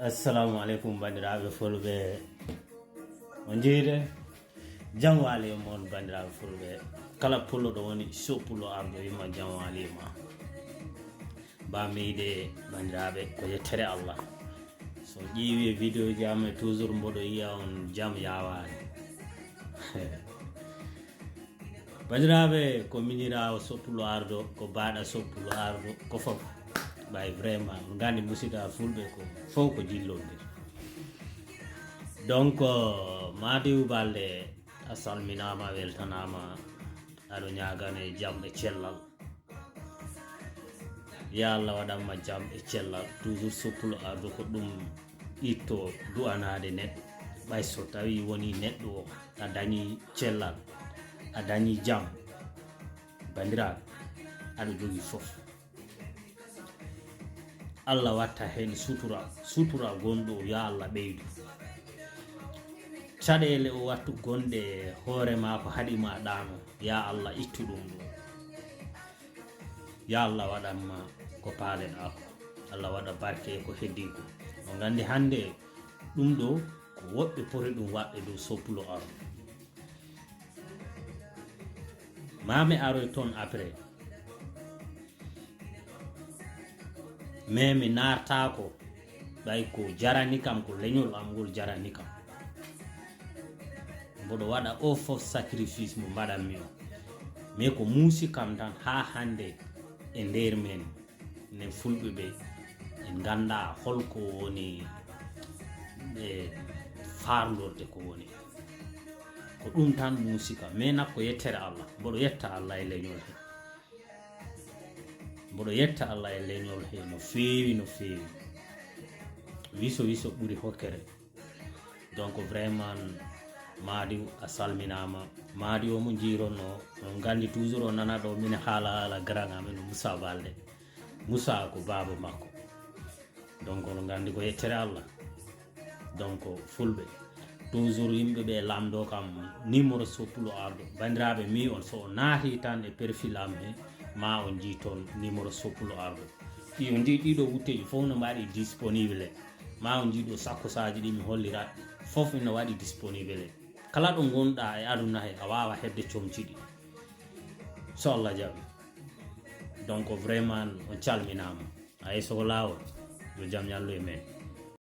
Assalamu alaikum bandiraɓe fulɓe on jiide jam walima moon bandiraɓe fulɓe kala pullo ɗo woni so pullo arɗo wima jam walima bamide bandiraɓe ko yettere Allah so ƴeewi vidéo ji amen toujours mboɗo yiya on jam yawani bandiraɓe ko minirawo soppulo ardo ko baɗa soppulo ardo ko foof ɓay vraiment gandi musidɗa fulɓe ko fof ko jillondir donc Madiw Balde a salminama weltanama aɗo ñagane jaam e cellal ya Allah waɗanma jaam e cellal toujours soppulo ardo ko ɗum itto du'anade neɗɗo ɓay so tawi woni neɗɗo o a dañi cellal a dañi jaam bandiraɓe aɗa jogui foof Allah watta hen sutura gonɗo ya Allah ɓeydu caɗele o wattu gonɗe hoore ma ko haɗima ɗano ya Allah ittu ɗum ɗo ya Allah waɗanma ko paaleɗa ko Allah waɗa barke ko heddi ko o gandi hande ɗum ɗo ko woɓɓe poti ɗum waɗɓe dow soppulo ardo mami aroy toon après mais mi nartako ɓay ko jarani kam ko leñol am ngol jarani kam mboɗo waɗa o fof sacrifice mo mbaɗanmi o mais ko muusi kam tan ha hande e nder men nen fulɓe ɓe en ganda holko woni ɓe farlorde ko woni ko ɗum tan muusi kam mais nakko yettere Allah mboɗo yetta Allah e leñol he mboɗo yetta Allah e leñol he no feewi wiso ɓuri hokkere donc vraiment Madiw a salminama Madiw o mo jironno on gandi toujours o nana ɗo min haala grand amen Moussa Balde Moussa ko baba makko donc ono gandi ko yettere Allah donc fulɓe toujours yimɓeɓe lamdo kam numéro soppulo ardo bandiraɓe mi on so o naati tan e perfil am he ma on jii toon numéro soppulo ardo on jii ɗiɗo wutteji fof no mbaɗi disponible ma on jiiɗo sakkosaji ɗi mi holliraɓe fof ina waɗi disponible kala ɗo gonɗa e aduna he a wawa hebde comciɗi so Allah jaɓi donc vraiment on calminama a yesso ko lawol yo jaam ñallu e men